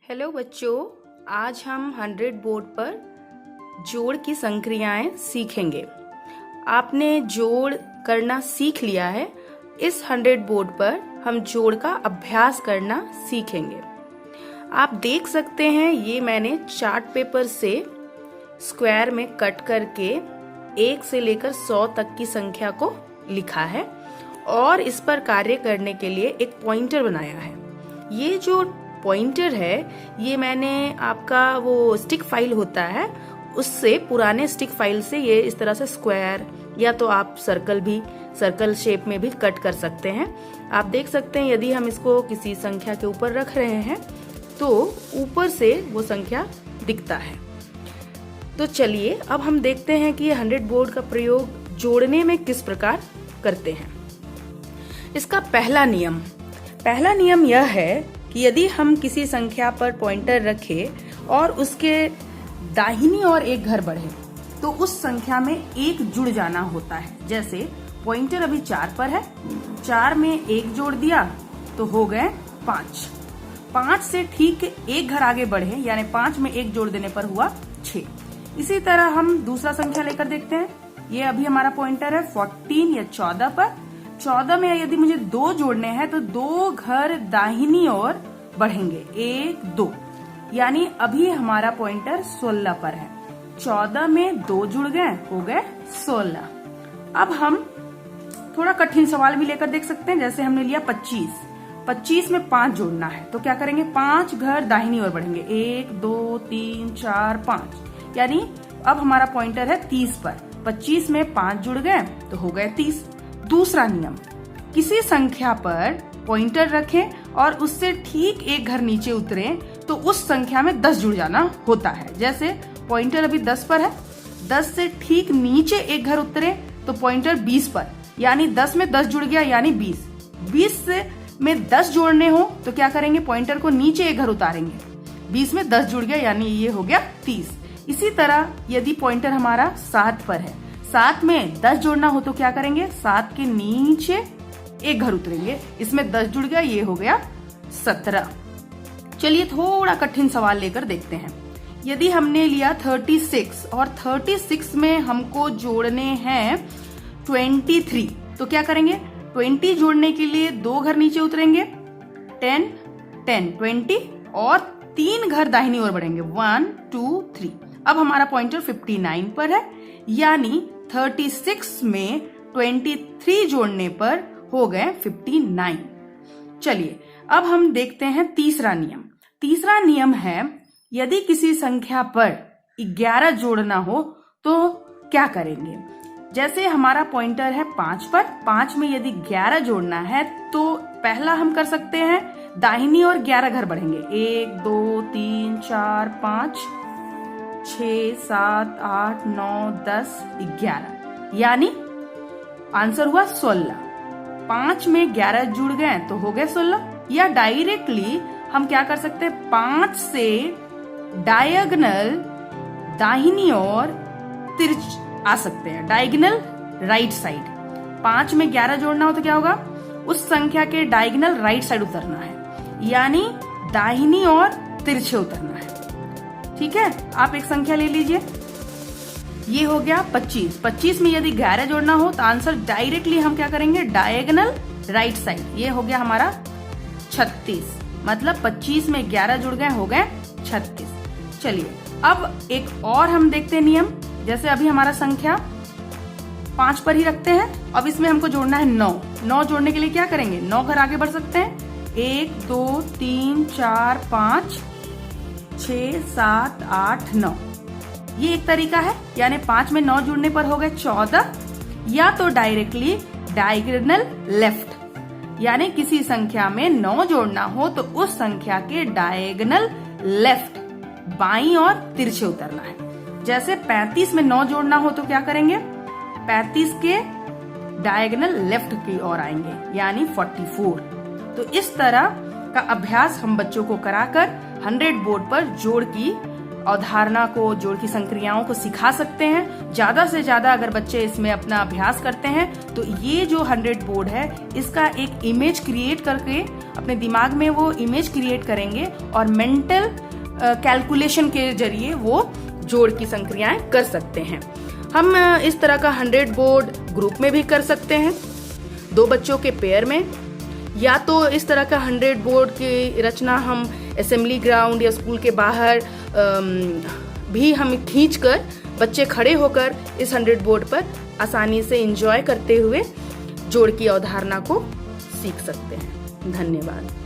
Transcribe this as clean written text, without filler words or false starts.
Hello बच्चों, आज हम 100 बोर्ड पर जोड़ की संक्रियाएं सीखेंगे। आपने जोड़ करना सीख लिया है। इस 100 बोर्ड पर हम जोड़ का अभ्यास करना सीखेंगे। आप देख सकते हैं, ये मैंने चार्ट पेपर से स्क्वायर में कट करके 1 से लेकर 100 तक की संख्या को लिखा है और इस पर कार्य करने के लिए एक पॉइंटर बनाया है। ये जो पॉइंटर है, ये मैंने आपका वो स्टिक फाइल होता है, उससे पुराने स्टिक फाइल से ये इस तरह से स्क्वायर या तो आप सर्कल शेप में भी कट कर सकते हैं। आप देख सकते हैं, यदि हम इसको किसी संख्या के ऊपर रख रहे हैं तो ऊपर से वो संख्या दिखता है। तो चलिए अब हम देखते हैं कि ये 100 बोर्ड का प्रयोग जोड़ने में किस प्रकार करते हैं। इसका पहला नियम यह है कि यदि हम किसी संख्या पर पॉइंटर रखें और उसके दाहिनी ओर एक घर बढ़े तो उस संख्या में एक जुड़ जाना होता है। जैसे पॉइंटर अभी 4 पर है, 4 में एक जोड़ दिया तो हो गए 5। 5 से ठीक एक घर आगे बढ़े, यानी 5 में एक जोड़ देने पर हुआ 6। इसी तरह हम दूसरा संख्या लेकर देखते हैं। ये अभी हमारा पॉइंटर है 14 या 14 पर। 14 में यदि मुझे 2 जोड़ने हैं तो 2 घर दाहिनी ओर बढ़ेंगे, 1 2, यानी अभी हमारा पॉइंटर 16 पर है। 14 में 2 जुड़ गए, हो गए 16। अब हम थोड़ा कठिन सवाल भी लेकर देख सकते हैं। जैसे हमने लिया 25 में 5 जोड़ना है तो क्या करेंगे, 5 घर दाहिनी ओर बढ़ेंगे, 1 2 3 4 5, यानी अब हमारा पॉइंटर है 30 पर। 25 में 5 जुड़ गए तो हो गए 30। दूसरा नियम, किसी संख्या पर पॉइंटर रखें और उससे ठीक एक घर नीचे उतरें तो उस संख्या में 10 जुड़ जाना होता है। जैसे पॉइंटर अभी 10 पर है, 10 से ठीक नीचे एक घर उतरे तो पॉइंटर 20 पर, यानी 10 में 10 जुड़ गया यानी 20। 20 में 10 जोड़ने हो तो क्या करेंगे, पॉइंटर को नीचे एक घर उतारेंगे, 20 में 10 जुड़ गया यानी ये हो गया 30। इसी तरह यदि पॉइंटर हमारा 7 पर है, 7 में 10 जोड़ना हो तो क्या करेंगे, 7 के नीचे एक घर उतरेंगे, इसमें 10 जुड़ गया, ये हो गया 17। चलिए थोड़ा कठिन सवाल लेकर देखते हैं। यदि हमने लिया 36 और 36 में हमको जोड़ने हैं 23 तो क्या करेंगे, 20 जोड़ने के लिए 2 घर नीचे उतरेंगे, 10 10 20 और 3 घर दाहिनी ओर बढ़ेंगे, 1 2 3। अब हमारा पॉइंटर 59 पर है, यानी 36 में 23 जोड़ने पर हो गए 59। चलिए अब हम देखते हैं तीसरा नियम है, यदि किसी संख्या पर 11 जोड़ना हो तो क्या करेंगे। जैसे हमारा पॉइंटर है 5 पर, 5 में यदि 11 जोड़ना है तो पहला हम कर सकते हैं, दाहिनी ओर 11 घर बढ़ेंगे, 1 2 3 4 5 6 7 8 9 10 11, यानी आंसर हुआ 16। 5 में 11 जुड़ गए तो हो गए 16। या डायरेक्टली हम क्या कर सकते हैं, 5 से डायगोनल दाहिनी ओर तिरछ आ सकते हैं, डायगोनल राइट साइड। 5 में 11 जोड़ना हो तो क्या होगा, उस संख्या के डायगोनल राइट साइड उतरना है, यानी दाहिनी ओर तिरछे उतरना है। ठीक है, आप एक संख्या ले लीजिए, ये हो गया 25। 25 में यदि 11 जोड़ना हो तो आंसर डायरेक्टली हम क्या करेंगे, डायगोनल राइट साइड। ये हो गया हमारा 36, मतलब 25 में 11 जुड़ गए, हो गए 36। चलिए अब एक और हम देखते हैं नियम। जैसे अभी हमारा संख्या 5 पर ही रखते हैं, अब इसमें हमको जोड़ना है 9 जोड़ने के लिए क्या करेंगे, 9 घर आगे बढ़ सकते हैं, 1 2 3 4 5 6 7 8 9। ये एक तरीका है, यानी 5 में 9 जुड़ने पर हो गए 14। या तो डायरेक्टली डायगोनल लेफ्ट, यानी किसी संख्या में 9 जोड़ना हो तो उस संख्या के डायगोनल लेफ्ट बाईं ओर तिरछे उतरना है। जैसे 35 में 9 जोड़ना हो तो क्या करेंगे, 35 के डायगोनल लेफ्ट की ओर आएंगे, यानी 44। तो इस तरह का अभ्यास हम बच्चों को कराकर 100 बोर्ड पर जोड़ की अवधारणा को, जोड़ की संक्रियाओं को सिखा सकते हैं। ज्यादा से ज्यादा अगर बच्चे इसमें अपना अभ्यास करते हैं तो ये जो 100 बोर्ड है इसका एक इमेज क्रिएट करके अपने दिमाग में वो इमेज क्रिएट करेंगे और मेंटल कैलकुलेशन के जरिए वो जोड़ की संक्रियाएं कर सकते हैं। हम इस तरह का 100 बोर्ड ग्रुप में भी कर सकते हैं, 2 बच्चों के पेयर में, या तो इस तरह का 100 बोर्ड की रचना हम असेंबली ग्राउंड या स्कूल के बाहर भी हम खींच कर बच्चे खड़े होकर इस 100 बोर्ड पर आसानी से एंजॉय करते हुए जोड़ की अवधारणा को सीख सकते हैं। धन्यवाद।